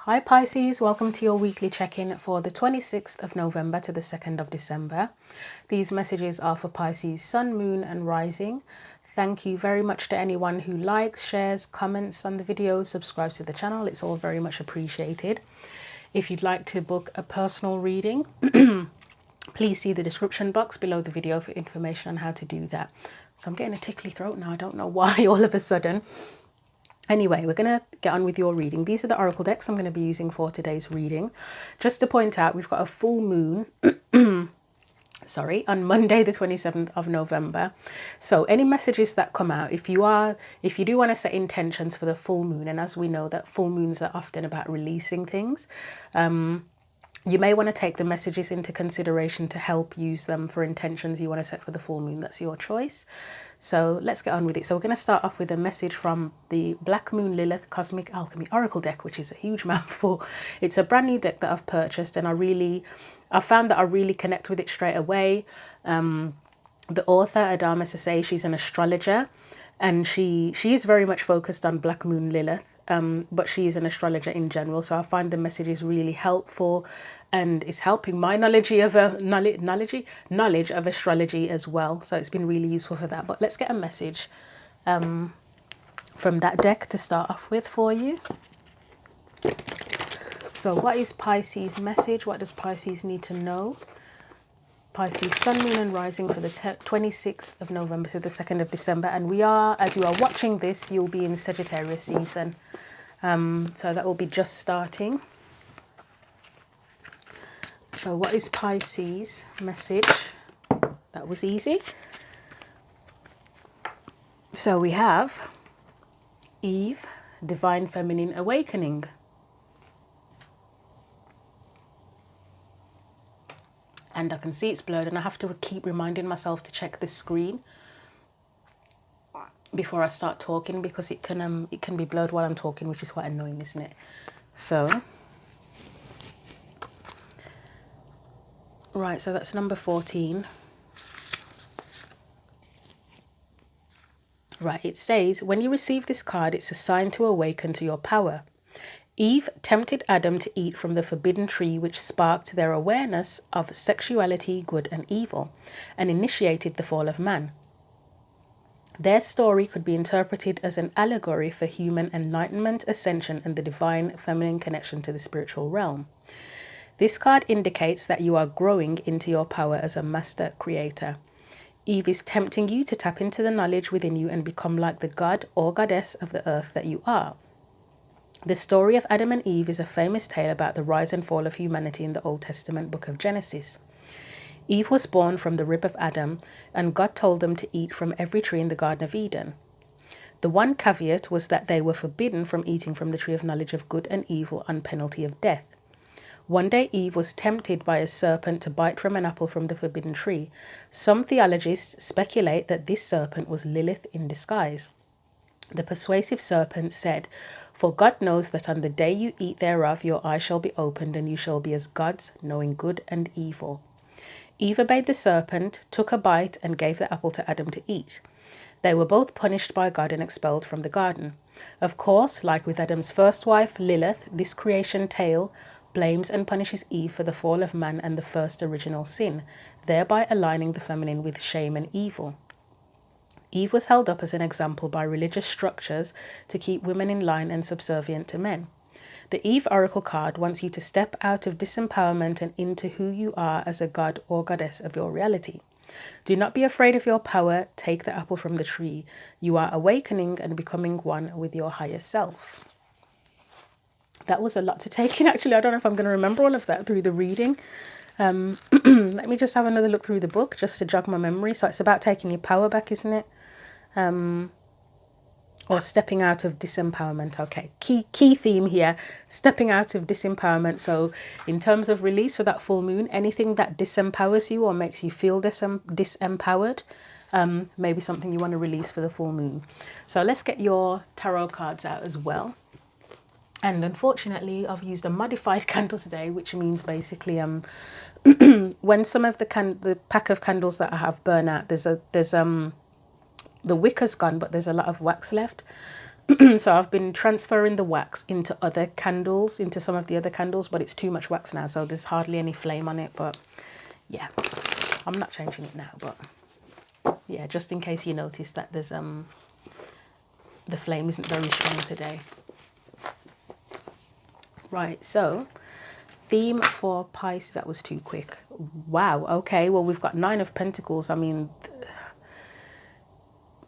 Hi Pisces, welcome to your weekly check-in for the 26th of November to the 2nd of December. These messages are for Pisces Sun, Moon and Rising. Thank you very much to anyone who likes, shares, comments on the video, subscribes to the channel. It's all very much appreciated. If you'd like to book a personal reading, please see the description box below the video for information on how to do that. So I'm getting a tickly throat now. I don't know why all of a sudden. Anyway, we're going to get on with your reading. These are the oracle decks I'm going to be using for today's reading. Just to point out, we've got a full moon, on Monday the 27th of November. So any messages that come out, if you do want to set intentions for the full moon, and as we know that full moons are often about releasing things, you may want to take the messages into consideration to help use them for intentions you want to set for the full moon. That's your choice. So let's get on with it. So we're going to start off with a message from the Black Moon Lilith Cosmic Alchemy Oracle deck, which is a huge mouthful. It's a brand new deck that I've purchased, and I found that I really connect with it straight away. The author, Adama Sase, she's an astrologer, and she is very much focused on Black Moon Lilith. But she is an astrologer in general, so I find the messages really helpful, and it's helping my knowledge of astrology as well. So it's been really useful for that. But let's get a message from that deck to start off with for you. So what is Pisces' message? What does Pisces need to know? Pisces Sun, Moon and Rising for the 26th of November to the 2nd of December. And we are, as you are watching this, you'll be in Sagittarius season. So that will be just starting. So what is Pisces' message? That was easy. So we have Eve, Divine Feminine Awakening. And I can see it's blurred, and I have to keep reminding myself to check the screen before I start talking, because it can be blurred while I'm talking, which is quite annoying, isn't it? So, right, so that's number 14. Right, it says, when you receive this card, it's a sign to awaken to your power. Eve tempted Adam to eat from the forbidden tree, which sparked their awareness of sexuality, good and evil, and initiated the fall of man. Their story could be interpreted as an allegory for human enlightenment, ascension, and the divine feminine connection to the spiritual realm. This card indicates that you are growing into your power as a master creator. Eve is tempting you to tap into the knowledge within you and become like the god or goddess of the earth that you are. The story of Adam and Eve is a famous tale about the rise and fall of humanity in the Old Testament book of Genesis. Eve was born from the rib of Adam, and God told them to eat from every tree in the Garden of Eden. The one caveat was that they were forbidden from eating from the tree of knowledge of good and evil on penalty of death. One day Eve was tempted by a serpent to bite from an apple from the forbidden tree. Some theologists speculate that this serpent was Lilith in disguise. The persuasive serpent said, "For God knows that on the day you eat thereof, your eyes shall be opened, and you shall be as gods, knowing good and evil." Eve obeyed the serpent, took a bite, and gave the apple to Adam to eat. They were both punished by God and expelled from the garden. Of course, like with Adam's first wife, Lilith, this creation tale blames and punishes Eve for the fall of man and the first original sin, thereby aligning the feminine with shame and evil. Eve was held up as an example by religious structures to keep women in line and subservient to men. The Eve Oracle card wants you to step out of disempowerment and into who you are as a god or goddess of your reality. Do not be afraid of your power. Take the apple from the tree. You are awakening and becoming one with your higher self. That was a lot to take in, actually. I don't know if I'm going to remember all of that through the reading. Let me just have another look through the book just to jog my memory. So it's about taking your power back, isn't it? Or stepping out of disempowerment. Okay, key theme here, stepping out of disempowerment. So in terms of release for that full moon, anything that disempowers you or makes you feel disempowered, maybe something you want to release for the full moon. So let's get your tarot cards out as well. And unfortunately, I've used a modified candle today, which means basically when some of the pack of candles that I have burn out, there's the wicker's gone, but there's a lot of wax left. So I've been transferring the wax into other candles, into some of the other candles, but it's too much wax now, so there's hardly any flame on it. But yeah, I'm not changing it now, but yeah, just in case you notice that there's the flame isn't very strong today. Right, so theme for Pisces, that was too quick. Wow, okay, well, we've got 9 of Pentacles. I mean,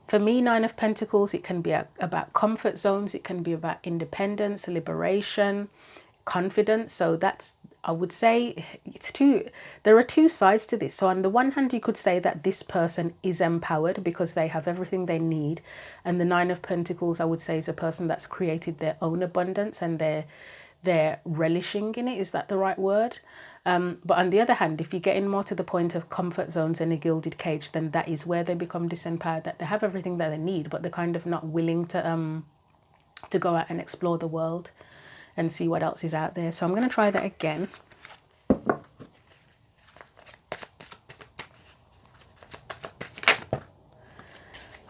for me, 9 of Pentacles, it can be about comfort zones. It can be about independence, liberation, confidence. So that's, I would say, there are 2 sides to this. So on the one hand, you could say that this person is empowered because they have everything they need. And the 9 of Pentacles, I would say, is a person that's created their own abundance and they're relishing in it. Is that the right word? But on the other hand, if you're getting more to the point of comfort zones and a gilded cage, then that is where they become disempowered, that they have everything that they need, but they're kind of not willing to go out and explore the world and see what else is out there. So I'm going to try that again.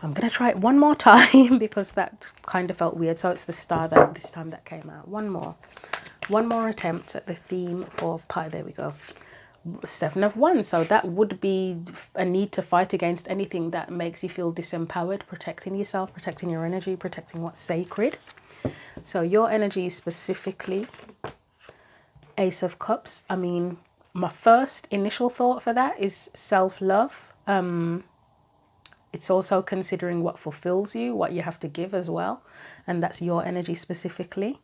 I'm going to try it one more time because that kind of felt weird. So it's the star that this time that came out. One more attempt at the theme for Pi. There we go. 7 of Wands. So that would be a need to fight against anything that makes you feel disempowered, protecting yourself, protecting your energy, protecting what's sacred. So your energy is specifically Ace of Cups. I mean, my first initial thought for that is self-love. It's also considering what fulfills you, what you have to give as well. And that's your energy specifically.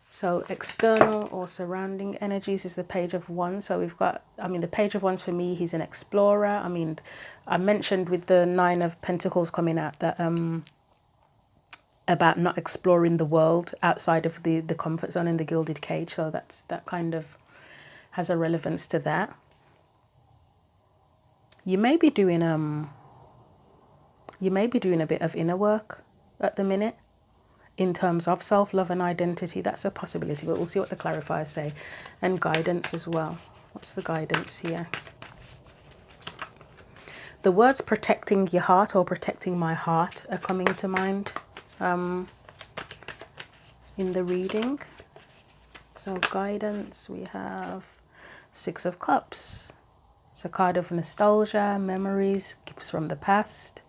So external or surrounding energies is the Page of Wands. So we've got, I mean, the Page of Wands for me, he's an explorer. I mean, I mentioned with the 9 of Pentacles coming out that about not exploring the world outside of the comfort zone in the gilded cage. So that kind of has a relevance to that. You may be doing a bit of inner work at the minute in terms of self-love and identity. That's a possibility, but we'll see what the clarifiers say. And guidance as well. What's the guidance here? The words protecting your heart or protecting my heart are coming to mind in the reading. So guidance, we have 6 of Cups. It's a card of nostalgia, memories, gifts from the past,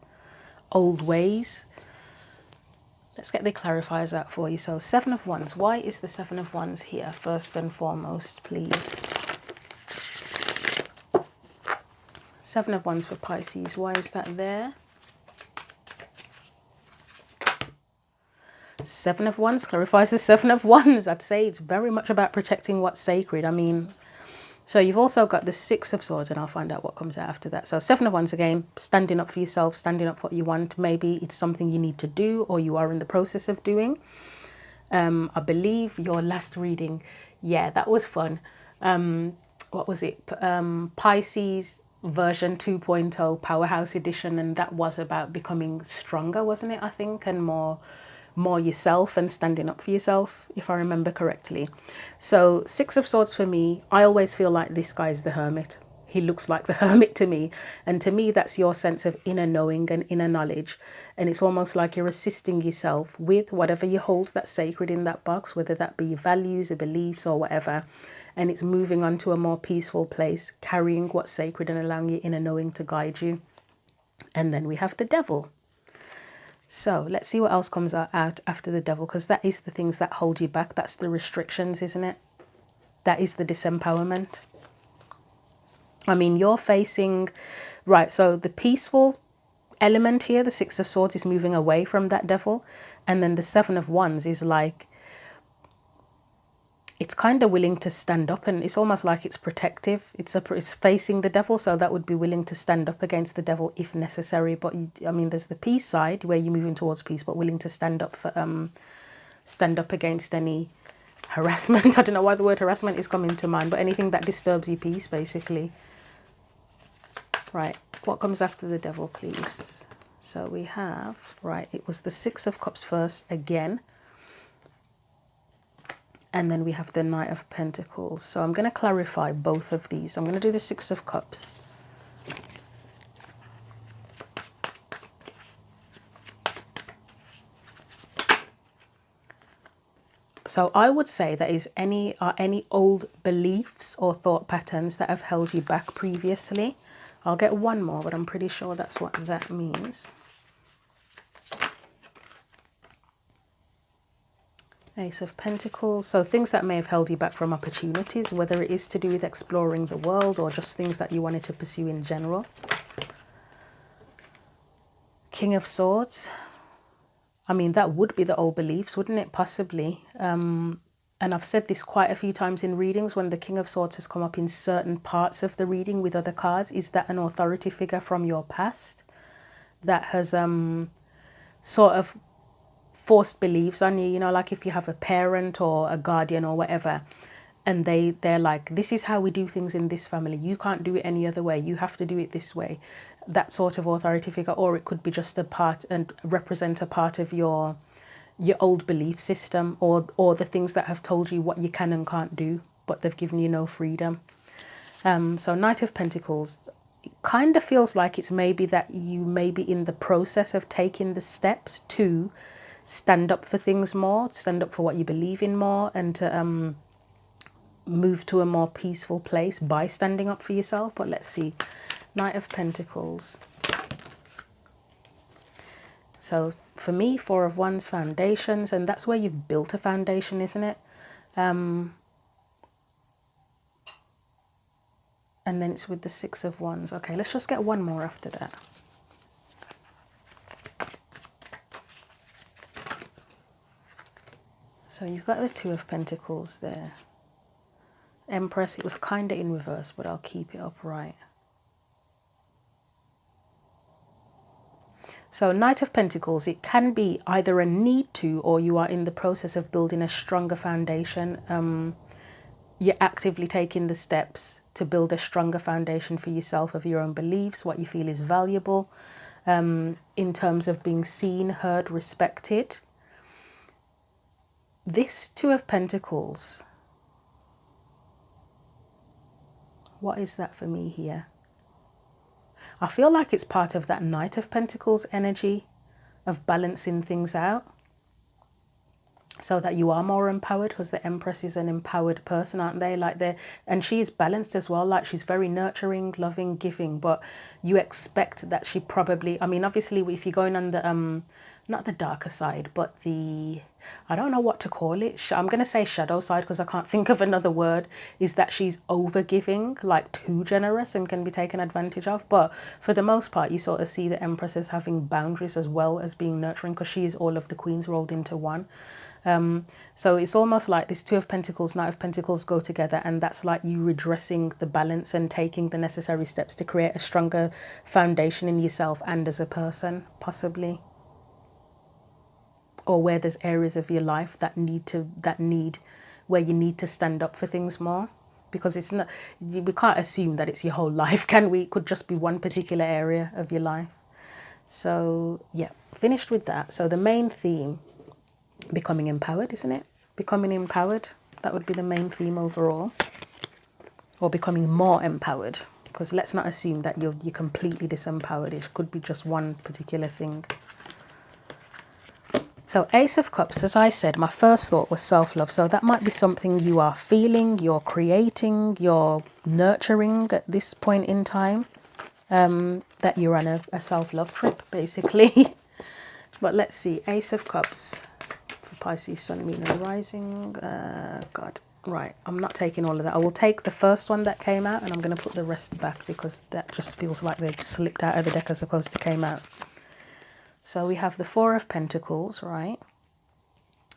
old ways. Let's get the clarifiers out for you. So 7 of Wands. Why is the 7 of Wands here first and foremost, please? 7 of Wands for Pisces. Why is that there? 7 of Wands clarifies the 7 of Wands. I'd say it's very much about protecting what's sacred. I mean, so you've also got the 6 of Swords, and I'll find out what comes out after that. So 7 of Wands again, standing up for yourself, standing up for what you want. Maybe it's something you need to do or you are in the process of doing. I believe your last reading, yeah, that was fun. What was it? Pisces version 2.0 Powerhouse Edition, and that was about becoming stronger, wasn't it, I think, and more yourself and standing up for yourself, if I remember correctly. So 6 of Swords for me, I always feel like this guy is the Hermit. He looks like the Hermit to me. And to me, that's your sense of inner knowing and inner knowledge. And it's almost like you're assisting yourself with whatever you hold that's sacred in that box, whether that be your values or beliefs or whatever. And it's moving on to a more peaceful place, carrying what's sacred and allowing your inner knowing to guide you. And then we have the Devil. So let's see what else comes out after the Devil, because that is the things that hold you back. That's the restrictions, isn't it? That is the disempowerment. I mean, you're facing, right, so the peaceful element here, the 6 of Swords, is moving away from that Devil. And then the 7 of Wands is like, it's kind of willing to stand up, and it's almost like it's protective. It's facing the Devil, so that would be willing to stand up against the Devil if necessary. But I mean, there's the peace side where you're moving towards peace, but willing to stand up against any harassment. I don't know why the word harassment is coming to mind, but anything that disturbs your peace, basically. Right, what comes after the Devil, please? So we have, right, it was the 6 of Cups first again. And then we have the Knight of Pentacles. So I'm going to clarify both of these. I'm going to do the 6 of Cups. So I would say that are any old beliefs or thought patterns that have held you back previously. I'll get one more, but I'm pretty sure that's what that means. Ace of Pentacles. So things that may have held you back from opportunities, whether it is to do with exploring the world or just things that you wanted to pursue in general. King of Swords. I mean, that would be the old beliefs, wouldn't it? Possibly. And I've said this quite a few times in readings when the King of Swords has come up in certain parts of the reading with other cards. Is that an authority figure from your past that has sort of forced beliefs on you? You know, like if you have a parent or a guardian or whatever, and they're like, this is how we do things in this family. You can't do it any other way. You have to do it this way. That sort of authority figure. Or it could be just a part and represent a part of your old belief system, or the things that have told you what you can and can't do, but they've given you no freedom. So Knight of Pentacles, it kind of feels like it's maybe that you may be in the process of taking the steps to stand up for things more, stand up for what you believe in more, and to move to a more peaceful place by standing up for yourself. But let's see. Knight of Pentacles. So for me, Four of Wands, foundations, and that's where you've built a foundation, isn't it? And then it's with the Six of Wands. Okay, let's just get one more after that. So you've got the Two of Pentacles there. Empress, it was kind of in reverse, but I'll keep it upright. So Knight of Pentacles, it can be either a need to, or you are in the process of building a stronger foundation. You're actively taking the steps to build a stronger foundation for yourself of your own beliefs, what you feel is valuable, in terms of being seen, heard, respected. This Two of Pentacles, what is that for me here? I feel like it's part of that Knight of Pentacles energy of balancing things out so that you are more empowered, because the Empress is an empowered person, aren't they? Like and she is balanced as well. Like she's very nurturing, loving, giving, but you expect that she probably, I mean, obviously if you're going on the, not the darker side, but the, I don't know what to call it. I'm going to say shadow side because I can't think of another word, is that she's over giving, like too generous and can be taken advantage of. But for the most part, you sort of see the Empress as having boundaries as well as being nurturing, because she is all of the queens rolled into one. So it's almost like this Two of Pentacles, Knight of Pentacles go together, and that's like you redressing the balance and taking the necessary steps to create a stronger foundation in yourself and as a person, possibly. Or where there's areas of your life that need where you need to stand up for things more, because it's not, we can't assume that it's your whole life, can we? It could just be one particular area of your life. So yeah, finished with that. So the main theme, becoming empowered, isn't it? Becoming empowered, that would be the main theme overall, or becoming more empowered, because let's not assume that you're completely disempowered. It could be just one particular thing. So Ace of Cups, as I said, my first thought was self-love. So that might be something you are feeling, you're creating, you're nurturing at this point in time, that you're on a self-love trip, basically. But let's see, Ace of Cups for Pisces, Sun, Moon and Rising. God, right, I'm not taking all of that. I will take the first one that came out, and I'm going to put the rest back because that just feels like they've slipped out of the deck as opposed to came out. So we have the Four of Pentacles, right?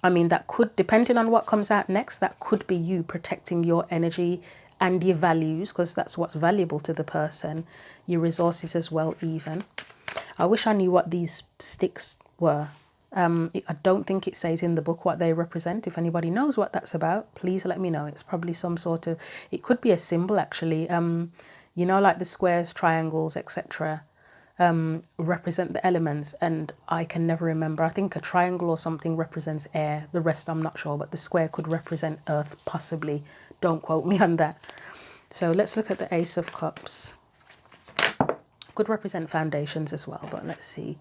I mean, that could, depending on what comes out next, that could be you protecting your energy and your values, because that's what's valuable to the person, your resources as well even. I wish I knew what these sticks were. I don't think it says in the book what they represent. If anybody knows what that's about, please let me know. It's probably some sort of, it could be a symbol actually. You know, like the squares, triangles, etc. Represent the elements, and I can never remember. I think a triangle or something represents air, the rest I'm not sure, but the square could represent earth, possibly. Don't quote me on that. So let's look at the Ace of Cups. Could represent foundations as well, but let's see.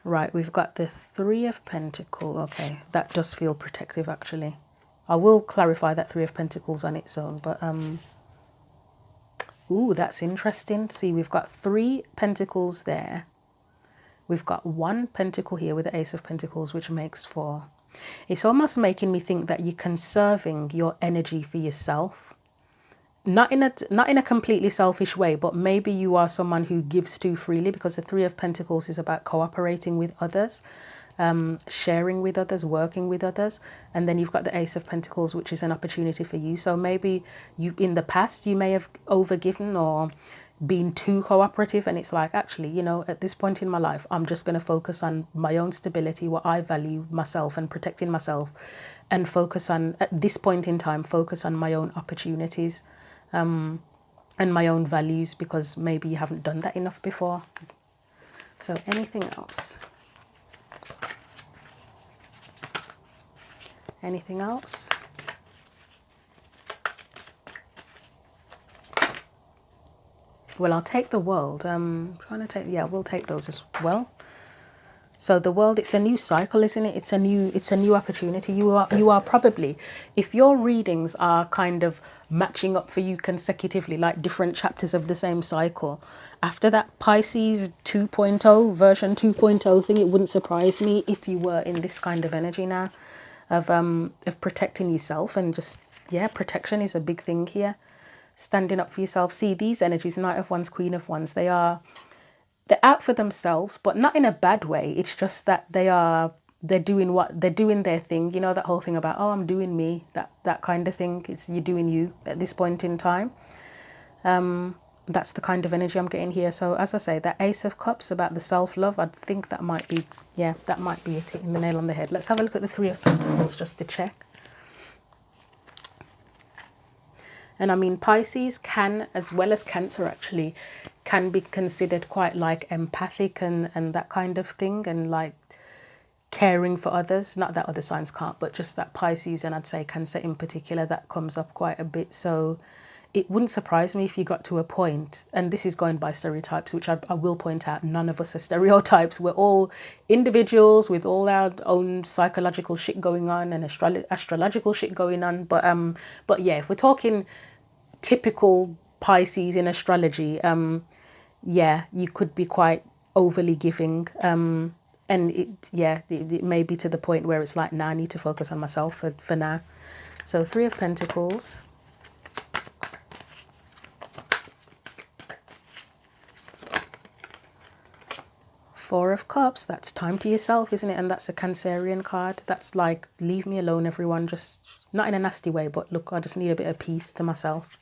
Right, we've got the Three of Pentacles. Okay, that does feel protective actually. I will clarify that Three of Pentacles on its own, but ooh, that's interesting. See, we've got 3 pentacles there. We've got 1 pentacle here with the Ace of Pentacles, which makes 4. It's almost making me think that you're conserving your energy for yourself. Not in a completely selfish way, but maybe you are someone who gives too freely, because the Three of Pentacles is about cooperating with others, sharing with others, working with others. And then you've got the Ace of Pentacles, which is an opportunity for you. So maybe you, in the past, you may have overgiven or been too cooperative, and it's like, actually, you know, at this point in my life, I'm just going to focus on my own stability, what I value, myself, and protecting myself, and focus on, at this point in time, focus on my own opportunities, and my own values, because maybe you haven't done that enough before. So anything else? Anything else? Well, I'll take the World. Trying to take, yeah, we'll take those as well. So the World, it's a new cycle, isn't it? It's a new opportunity. You are probably, if your readings are kind of matching up for you consecutively, like different chapters of the same cycle, after that Pisces 2.0 version 2.0 thing, it wouldn't surprise me if you were in this kind of energy now of protecting yourself. And just, yeah, protection is a big thing here. Standing up for yourself. See, these energies, Knight of Wands, Queen of Wands, they're out for themselves, but not in a bad way. It's just that they're doing their thing. You know, that whole thing about, oh, I'm doing me, that kind of thing. It's you're doing you at this point in time. That's the kind of energy I'm getting here. So as I say, that Ace of Cups about the self-love, I think that might be, yeah, that might be it, hitting the nail on the head. Let's have a look at the Three of Pentacles just to check. And I mean, Pisces can, as well as Cancer actually, can be considered quite like empathic and that kind of thing, and like caring for others. Not that other signs can't, but just that Pisces, and I'd say Cancer in particular, that comes up quite a bit. So it wouldn't surprise me if you got to a point, and this is going by stereotypes, which I will point out, none of us are stereotypes. We're all individuals with all our own psychological shit going on and astrological shit going on. But yeah, if we're talking typical Pisces in astrology, yeah, you could be quite overly giving, and it may be to the point where it's like, nah, I need to focus on myself for now. So Three of Pentacles, Four of Cups, that's time to yourself, isn't it? And that's a Cancerian card. That's like, leave me alone, everyone. Just not in a nasty way, but look, I just need a bit of peace to myself.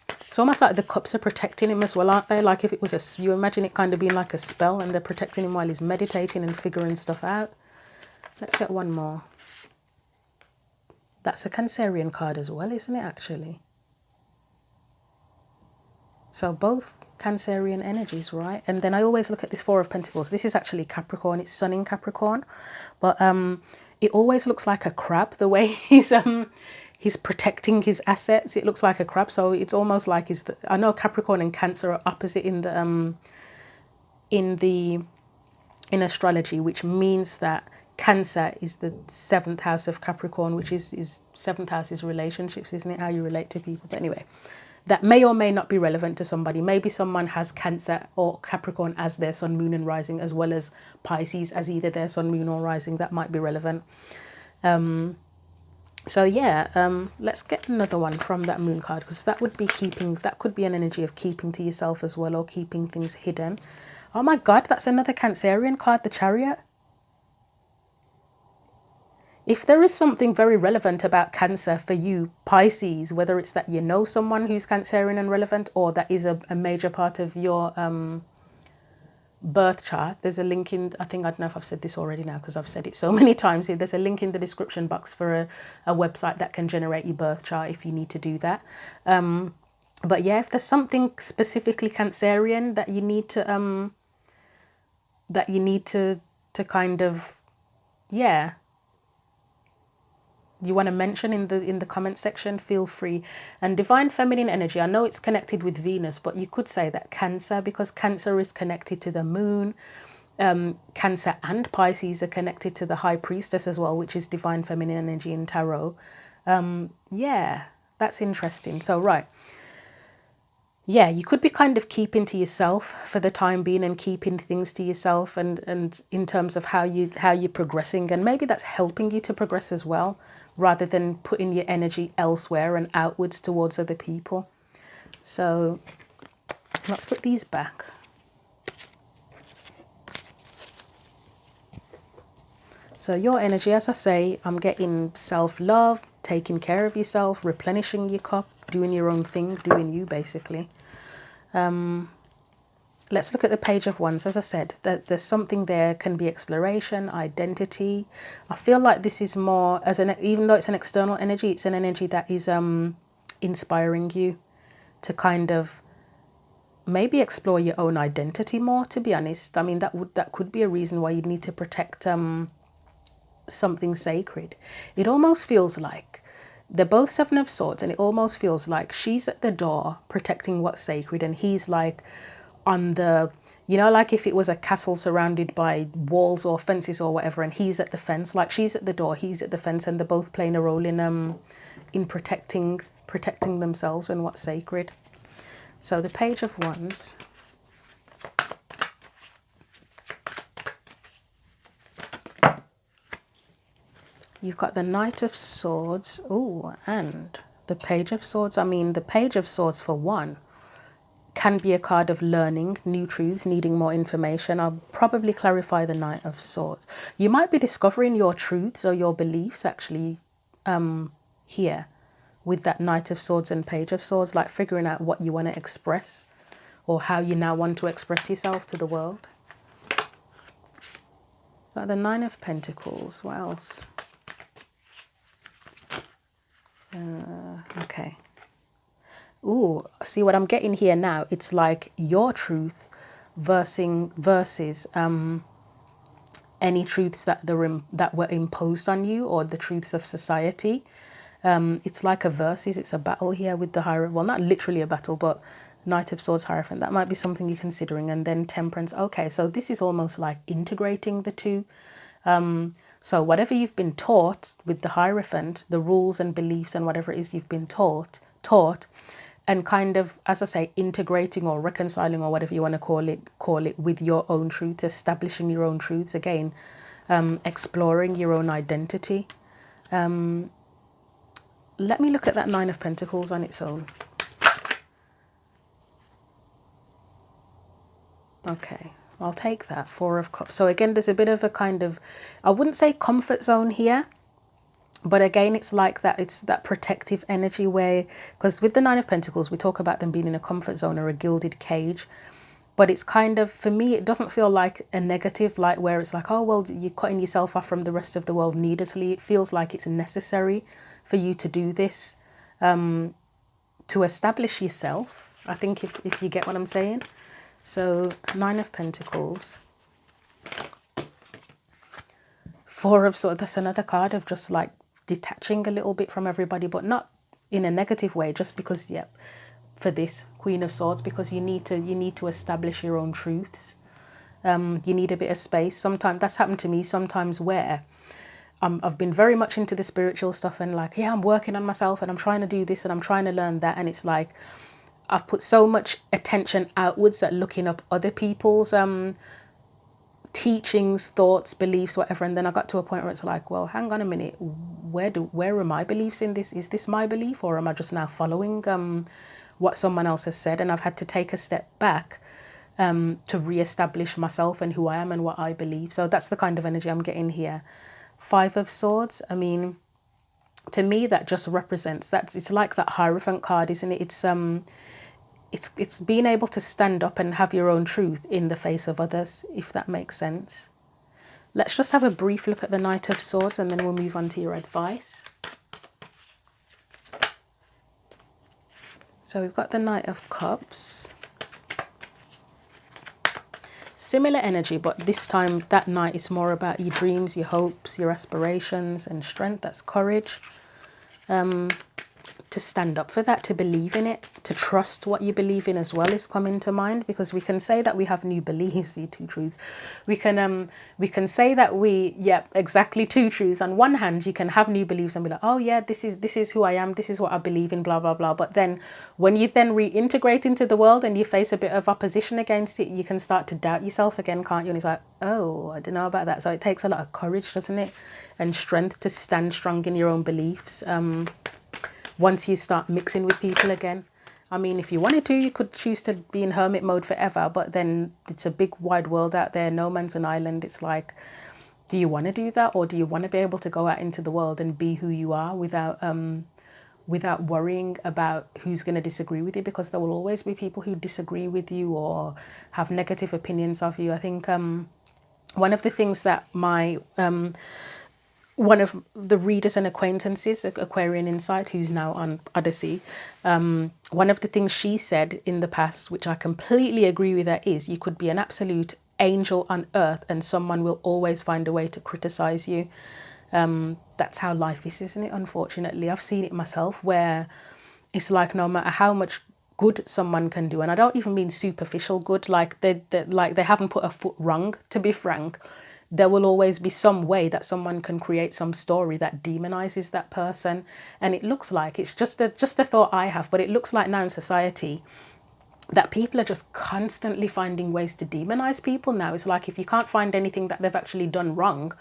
It's almost like the cups are protecting him as well, aren't they? Like if it was you imagine it kind of being like a spell, and they're protecting him while he's meditating and figuring stuff out. Let's get one more. That's a Cancerian card as well, isn't it, actually? So both Cancerian energies, right? And then I always look at this Four of Pentacles. This is actually Capricorn. It's Sun in Capricorn. But it always looks like a crab, the way he's protecting his assets. It looks like a crab. So it's almost like I know Capricorn and Cancer are opposite in astrology, which means that Cancer is the 7th house of Capricorn, which is 7th house is relationships, isn't it? How you relate to people. But anyway, that may or may not be relevant to somebody. Maybe someone has Cancer or Capricorn as their sun, moon, and rising, as well as Pisces as either their sun, moon, or rising. That might be relevant. So yeah, let's get another one from that moon card, because that would be keeping, that could be an energy of keeping to yourself as well, or keeping things hidden. Oh my God, that's another Cancerian card, the Chariot. If there is something very relevant about Cancer for you, Pisces, whether it's that you know someone who's Cancerian and relevant, or that is a major part of your birth chart, there's a link in, I don't know if I've said this already now because I've said it so many times here, there's a link in the description box for a website that can generate your birth chart if you need to do that. But yeah, if there's something specifically Cancerian that you need to kind of, yeah, you want to mention in the comment section, feel free. And divine feminine energy, I know it's connected with Venus, but you could say that Cancer, because Cancer is connected to the moon, Cancer and Pisces are connected to the High Priestess as well, which is divine feminine energy in tarot. Yeah, that's interesting. So, right. Yeah, you could be kind of keeping to yourself for the time being and keeping things to yourself and in terms of how you're progressing, and maybe that's helping you to progress as well, rather than putting your energy elsewhere and outwards towards other people. So let's put these back. So your energy, as I say, I'm getting self-love, taking care of yourself, replenishing your cup, doing your own thing, doing you basically. Let's look at the Page of Wands. As I said, that there's something there, can be exploration, identity. I feel like this is more, even though it's an external energy, it's an energy that is inspiring you to kind of maybe explore your own identity more, to be honest. I mean, that could be a reason why you'd need to protect something sacred. It almost feels like they're both Seven of Swords, and it almost feels like she's at the door protecting what's sacred, and he's like on the, like if it was a castle surrounded by walls or fences or whatever, and he's at the fence. Like she's at the door, he's at the fence, and they're both playing a role in protecting themselves and what's sacred. So the Page of Wands. You've got the Knight of Swords. Oh, and the Page of Swords. I mean, the Page of Swords, for one, can be a card of learning new truths, needing more information. I'll probably clarify the Knight of Swords. You might be discovering your truths or your beliefs actually here with that Knight of Swords and Page of Swords, like figuring out what you want to express or how you now want to express yourself to the world. Got the Nine of Pentacles. What else? Okay. Ooh, see what I'm getting here now? It's like your truth versus any truths that were imposed on you, or the truths of society. It's like a versus. It's a battle here with the Hierophant. Well, not literally a battle, but Knight of Swords, Hierophant. That might be something you're considering. And then Temperance. Okay, so this is almost like integrating the two. So whatever you've been taught with the Hierophant, the rules and beliefs and whatever it is you've been taught, and kind of, as I say, integrating or reconciling or whatever you want to call it with your own truth, establishing your own truths again, exploring your own identity. Let me look at that Nine of Pentacles on its own. Okay, I'll take that. Four of Cups. So again, there's a bit of a kind of, I wouldn't say comfort zone here, but again, it's like that. It's that protective energy where, because with the Nine of Pentacles, we talk about them being in a comfort zone or a gilded cage. But it's kind of, for me, it doesn't feel like a negative, like where it's like, oh, well, you're cutting yourself off from the rest of the world needlessly. It feels like it's necessary for you to do this, to establish yourself. I think if you get what I'm saying. So Nine of Pentacles. Four of Swords. That's another card of just like detaching a little bit from everybody, but not in a negative way, just because, yeah, for this Queen of Swords, because you need to establish your own truths. You need a bit of space. Sometimes that's happened to me sometimes where I've been very much into the spiritual stuff and like, yeah, I'm working on myself and I'm trying to do this and I'm trying to learn that, and it's like I've put so much attention outwards at looking up other people's teachings, thoughts, beliefs, whatever, and then I got to a point where it's like, well, hang on a minute, where are my beliefs in this? Is this my belief, or am I just now following what someone else has said? And I've had to take a step back to re-establish myself and who I am and what I believe. So that's the kind of energy I'm getting here. Five of Swords. I mean, to me, that just represents that. It's like that Hierophant card, isn't it? It's being able to stand up and have your own truth in the face of others, if that makes sense. Let's just have a brief look at the Knight of Swords and then we'll move on to your advice. So we've got the Knight of Cups. Similar energy, but this time that Knight is more about your dreams, your hopes, your aspirations and strength. That's courage. to stand up for that, to believe in it, to trust what you believe in as well is coming to mind, because we can say that we have new beliefs, the two truths. We can say that exactly two truths. On one hand, you can have new beliefs and be like, oh yeah, this is who I am, this is what I believe in, blah blah blah. But then when you then reintegrate into the world and you face a bit of opposition against it, you can start to doubt yourself again, can't you? And it's like, oh, I don't know about that. So it takes a lot of courage, doesn't it, and strength to stand strong in your own beliefs. Once you start mixing with people again. I mean, if you wanted to, you could choose to be in hermit mode forever, but then it's a big wide world out there. No man's an island. It's like, do you want to do that, or do you want to be able to go out into the world and be who you are without worrying about who's going to disagree with you? Because there will always be people who disagree with you or have negative opinions of you. I think one of the things that one of the readers and acquaintances, Aquarian Insight, who's now on Odyssey, one of the things she said in the past, which I completely agree with her, is you could be an absolute angel on earth and someone will always find a way to criticize you. That's how life is, isn't it? Unfortunately, I've seen it myself, where it's like no matter how much good someone can do, and I don't even mean superficial good, like they haven't put a foot wrong, to be frank, there will always be some way that someone can create some story that demonizes that person. And it looks like, it's just a thought I have, but it looks like now in society that people are just constantly finding ways to demonize people now. It's like if you can't find anything that they've actually done wrong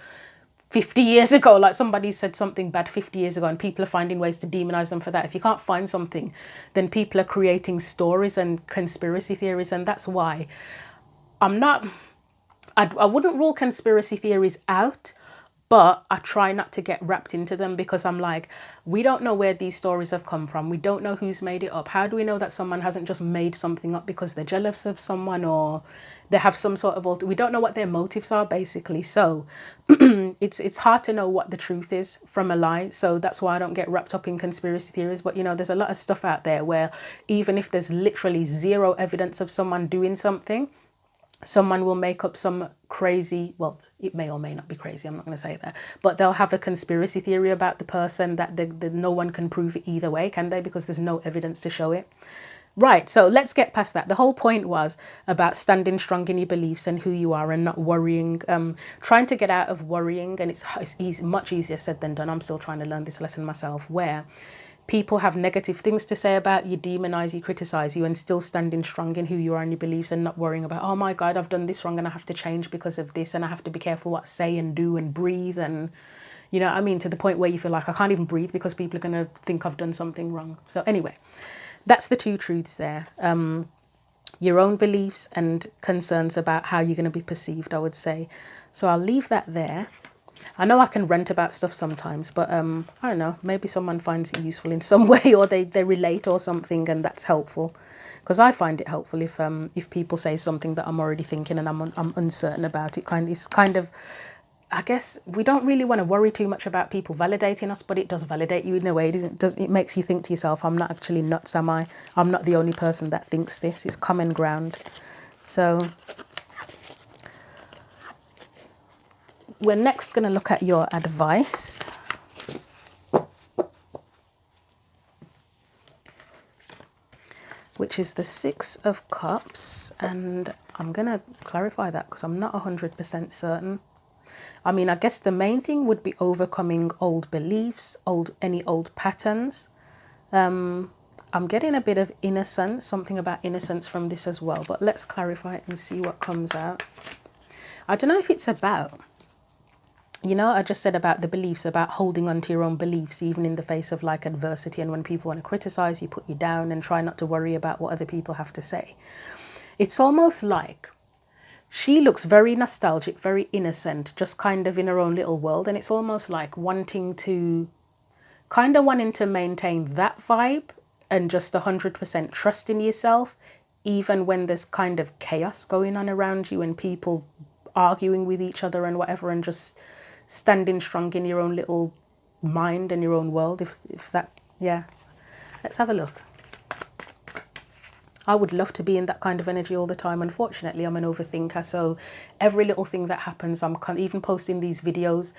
50 years ago, like somebody said something bad 50 years ago and people are finding ways to demonize them for that. If you can't find something, then people are creating stories and conspiracy theories. And that's why I wouldn't rule conspiracy theories out, but I try not to get wrapped into them, because I'm like, we don't know where these stories have come from. We don't know who's made it up. How do we know that someone hasn't just made something up because they're jealous of someone, or they have some sort of we don't know what their motives are, basically. So it's hard to know what the truth is from a lie. So that's why I don't get wrapped up in conspiracy theories. But, you know, there's a lot of stuff out there where even if there's literally zero evidence of someone doing something, someone will make up some crazy, well, it may or may not be crazy, I'm not going to say that, but they'll have a conspiracy theory about the person that no one can prove it either way, can they? Because there's no evidence to show it. Right, so let's get past that. The whole point was about standing strong in your beliefs and who you are and not worrying, trying to get out of worrying. And it's much easier said than done. I'm still trying to learn this lesson myself, where people have negative things to say about you, demonize you, criticize you, and still standing strong in who you are and your beliefs and not worrying about, oh my God, I've done this wrong and I have to change because of this, and I have to be careful what I say and do and breathe. And, you know what I mean? To the point where you feel like I can't even breathe because people are going to think I've done something wrong. So anyway, that's the two truths there. Your own beliefs and concerns about how you're going to be perceived, I would say. So I'll leave that there. I know I can rant about stuff sometimes, but I don't know, maybe someone finds it useful in some way, or they relate or something, and that's helpful. Because I find it helpful if people say something that I'm already thinking and I'm uncertain about it. It's kind of, I guess we don't really want to worry too much about people validating us, but it does validate you in a way. It makes you think to yourself, I'm not actually nuts, am I? I'm not the only person that thinks this. It's common ground. So we're next going to look at your advice. Which is the 6 of Cups. And I'm going to clarify that because I'm not 100% certain. I mean, I guess the main thing would be overcoming old beliefs, any old patterns. I'm getting a bit of innocence, something about innocence from this as well. But let's clarify it and see what comes out. I don't know if it's about, you know, I just said about the beliefs, about holding on to your own beliefs, even in the face of like adversity. And when people want to criticize you, put you down and try not to worry about what other people have to say. It's almost like she looks very nostalgic, very innocent, just kind of in her own little world. And it's almost like wanting to maintain that vibe and just 100% trust in yourself, even when there's kind of chaos going on around you and people arguing with each other and whatever, and just standing strong in your own little mind and your own world. If that, yeah. Let's have a look. I would love to be in that kind of energy all the time. Unfortunately, I'm an overthinker, so every little thing that happens, I'm even posting these videos,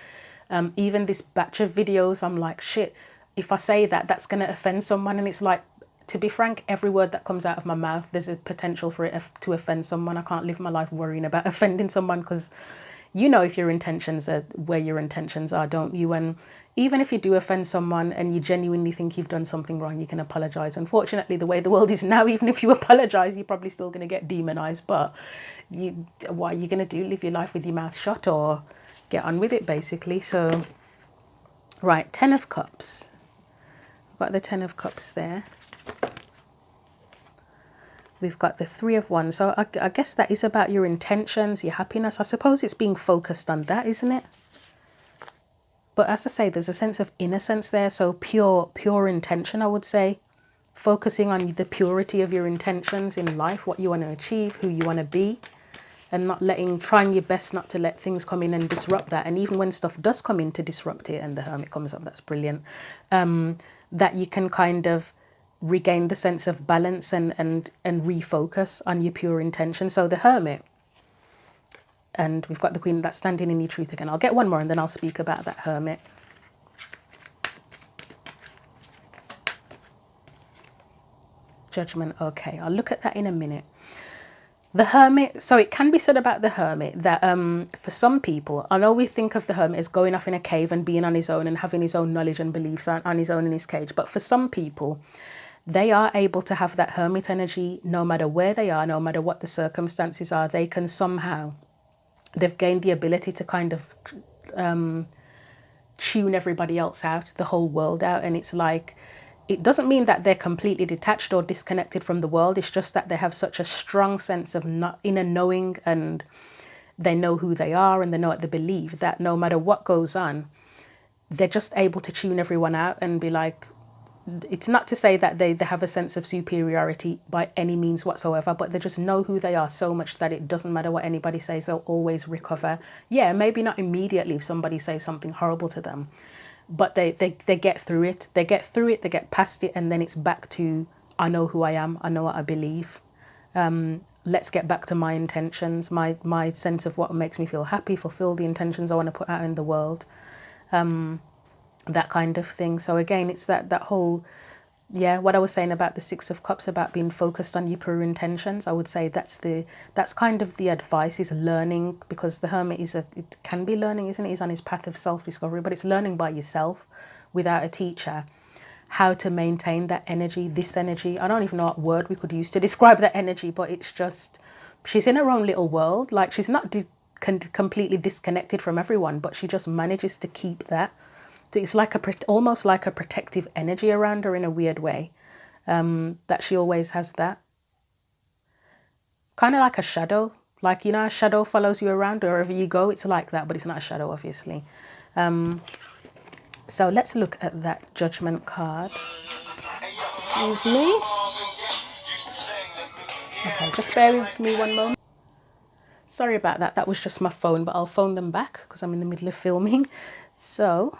even this batch of videos, I'm like, shit, if I say that, that's going to offend someone. And it's like, to be frank, every word that comes out of my mouth, there's a potential for it to offend someone. I can't live my life worrying about offending someone, because you know if your intentions are where your intentions are, don't you? And even if you do offend someone and you genuinely think you've done something wrong, you can apologize. Unfortunately, the way the world is now, even if you apologize, you're probably still going to get demonized. But what are you going to do? Live your life with your mouth shut, or get on with it, basically? So, right, 10 of Cups. We've got the 10 of Cups there. We've got the 3 of Wands. So I guess that is about your intentions, your happiness. I suppose it's being focused on that, isn't it? But as I say, there's a sense of innocence there. So pure intention, I would say. Focusing on the purity of your intentions in life, what you want to achieve, who you want to be. And not trying your best not to let things come in and disrupt that. And even when stuff does come in to disrupt it, and the Hermit comes up, that's brilliant. That you can kind of regain the sense of balance and refocus on your pure intention. So the Hermit, and we've got the Queen, that's standing in your truth again. I'll get one more and then I'll speak about that Hermit. Judgment. Okay, I'll look at that in a minute. The Hermit, so it can be said about the Hermit that for some people, I know we think of the Hermit as going off in a cave and being on his own and having his own knowledge and beliefs on his own in his cage. But for some people, they are able to have that Hermit energy no matter where they are, no matter what the circumstances are. They can somehow, they've gained the ability to kind of tune everybody else out, the whole world out. And it's like, it doesn't mean that they're completely detached or disconnected from the world. It's just that they have such a strong sense of inner knowing, and they know who they are and they know what they believe, that no matter what goes on, they're just able to tune everyone out and be like, it's not to say that they have a sense of superiority by any means whatsoever, but they just know who they are so much that it doesn't matter what anybody says, they'll always recover. Yeah, maybe not immediately if somebody says something horrible to them, but they get through it. They get through it, they get past it, and then it's back to, I know who I am, I know what I believe. Let's get back to my intentions, my sense of what makes me feel happy, fulfill the intentions I want to put out in the world. That kind of thing. So again, it's that whole, what I was saying about the 6 of Cups, about being focused on your pure intentions. I would say that's kind of the advice, is learning, because the Hermit it can be learning, isn't it? He's on his path of self-discovery, but it's learning by yourself without a teacher how to maintain that energy, this energy. I don't even know what word we could use to describe that energy, but it's just, she's in her own little world. Like, she's not completely disconnected from everyone, but she just manages to keep that. It's like almost like a protective energy around her in a weird way, that she always has that. Kind of like a shadow. Like, you know, a shadow follows you around wherever you go. It's like that, but it's not a shadow, obviously. So let's look at that Judgment card. Excuse me. Okay, just bear with me one moment. Sorry about that. That was just my phone, but I'll phone them back because I'm in the middle of filming. So...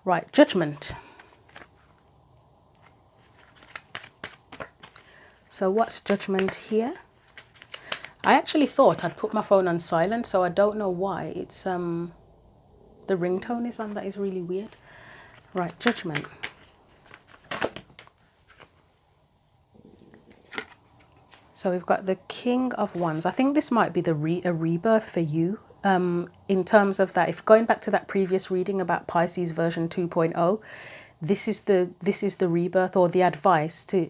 right, Judgment. So what's Judgment here? I actually thought I'd put my phone on silent, so I don't know why it's the ringtone is on. That is really weird. Right, Judgment. So we've got the King of Wands. I think this might be a rebirth for you. In terms of that, if going back to that previous reading about Pisces version 2.0, this is the rebirth, or the advice to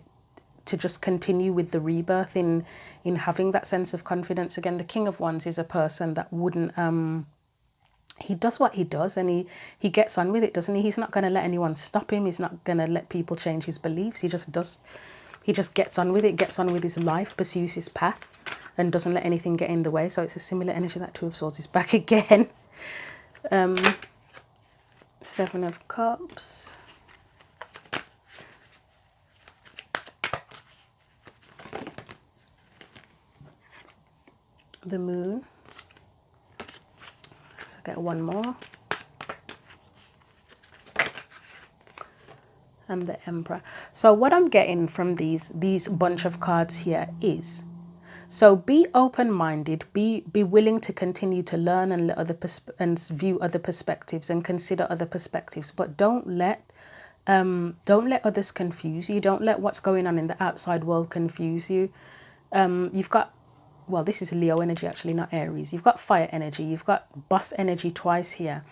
just continue with the rebirth in having that sense of confidence again. The King of Wands is a person that wouldn't he does what he does, and he gets on with it, doesn't he? He's not going to let anyone stop him. He's not going to let people change his beliefs. He just gets on with it, gets on with his life, pursues his path, and doesn't let anything get in the way. So it's a similar energy. That 2 of Swords is back again. 7 of Cups. The Moon. So get one more. And the Emperor. So what I'm getting from these bunch of cards here is, So be open-minded, be willing to continue to learn and let and view other perspectives and consider other perspectives, but don't let others confuse you. Don't let what's going on in the outside world confuse you. You've got, well, this is Leo energy actually, not Aries. You've got fire energy, you've got boss energy twice here.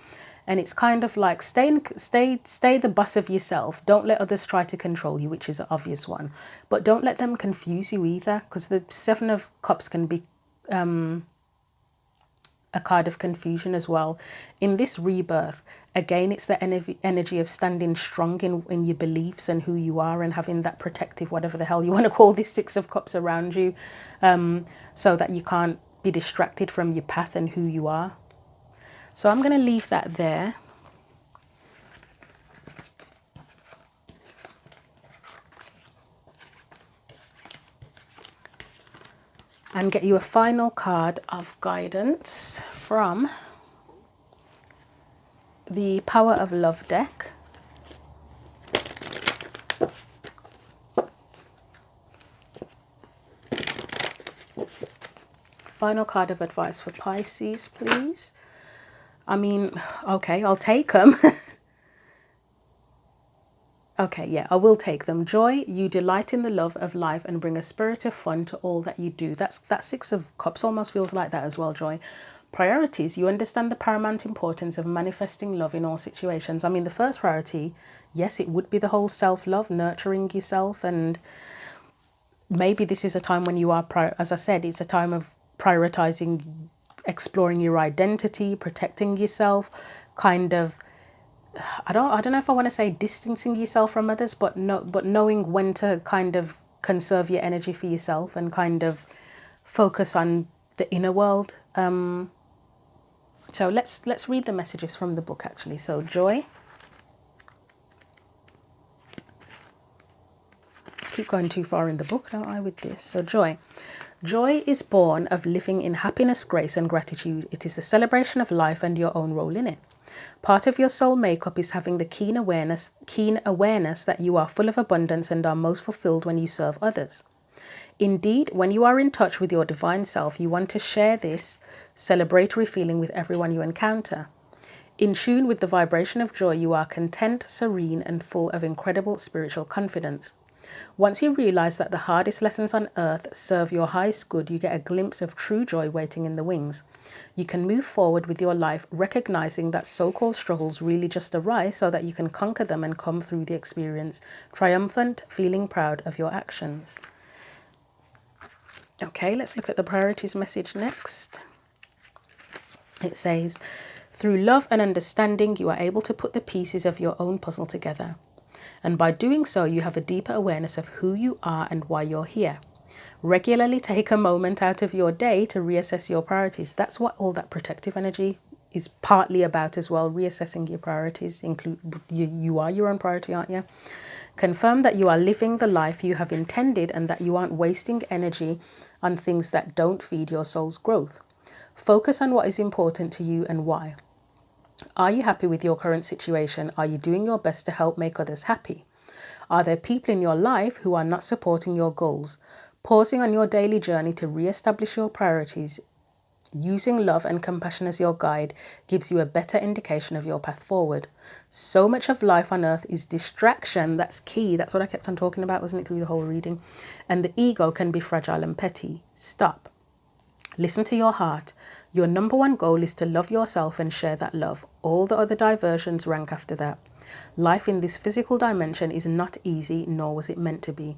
And it's kind of like stay the boss of yourself. Don't let others try to control you, which is an obvious one. But don't let them confuse you either, because the Seven of Cups can be a card of confusion as well. In this rebirth, again, it's the energy of standing strong in your beliefs and who you are, and having that protective, whatever the hell you want to call this Six of Cups around you, so that you can't be distracted from your path and who you are. So I'm going to leave that there. And get you a final card of guidance from the Power of Love deck. Final card of advice for Pisces, please. I mean, okay, I'll take them. Okay, yeah, I will take them. Joy, you delight in the love of life and bring a spirit of fun to all that you do. That Six of Cups almost feels like that as well, Joy. Priorities, you understand the paramount importance of manifesting love in all situations. I mean, the first priority, yes, it would be the whole self-love, nurturing yourself. And maybe this is a time when you are, as I said, it's a time of prioritizing, exploring your identity, protecting yourself, kind of, I don't know if I want to say distancing yourself from others, but knowing when to kind of conserve your energy for yourself and kind of focus on the inner world. So let's read the messages from the book actually. So Joy. Keep going too far in the book, don't I, with this? So Joy. Joy is born of living in happiness, grace and gratitude. It is the celebration of life and your own role in it. Part of your soul makeup is having the keen awareness that you are full of abundance and are most fulfilled when you serve others. Indeed, when you are in touch with your divine self, you want to share this celebratory feeling with everyone you encounter. In tune with the vibration of joy, you are content, serene, and full of incredible spiritual confidence. Once you realize that the hardest lessons on earth serve your highest good, you get a glimpse of true joy waiting in the wings. You can move forward with your life, recognizing that so-called struggles really just arise so that you can conquer them and come through the experience triumphant, feeling proud of your actions. Okay, let's look at the priorities message next. It says, through love and understanding, you are able to put the pieces of your own puzzle together. And by doing so, you have a deeper awareness of who you are and why you're here. Regularly take a moment out of your day to reassess your priorities. That's what all that protective energy is partly about as well, reassessing your priorities. You are your own priority, aren't you? Confirm that you are living the life you have intended and that you aren't wasting energy on things that don't feed your soul's growth. Focus on what is important to you and why. Are you happy with your current situation? Are you doing your best to help make others happy? Are there people in your life who are not supporting your goals? Pausing on your daily journey to re-establish your priorities, using love and compassion as your guide, gives you a better indication of your path forward. So much of life on earth is distraction. That's key. That's what I kept on talking about, wasn't it, through the whole reading? And the ego can be fragile and petty. Stop. Listen to your heart. Your number one goal is to love yourself and share that love. All the other diversions rank after that. Life in this physical dimension is not easy, nor was it meant to be.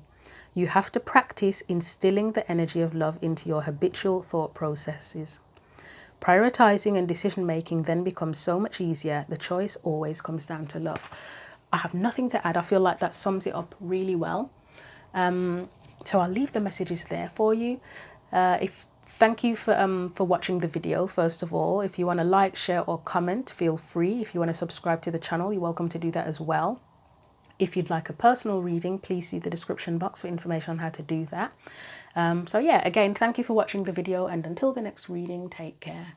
You have to practice instilling the energy of love into your habitual thought processes. Prioritizing and decision making then becomes so much easier. The choice always comes down to love. I have nothing to add. I feel like that sums it up really well. So I'll leave the messages there for you. Thank you for watching the video, first of all. If you want to like, share or comment, feel free. If you want to subscribe to the channel, you're welcome to do that as well. If you'd like a personal reading, please see the description box for information on how to do that. So yeah, again, thank you for watching the video, and until the next reading, take care.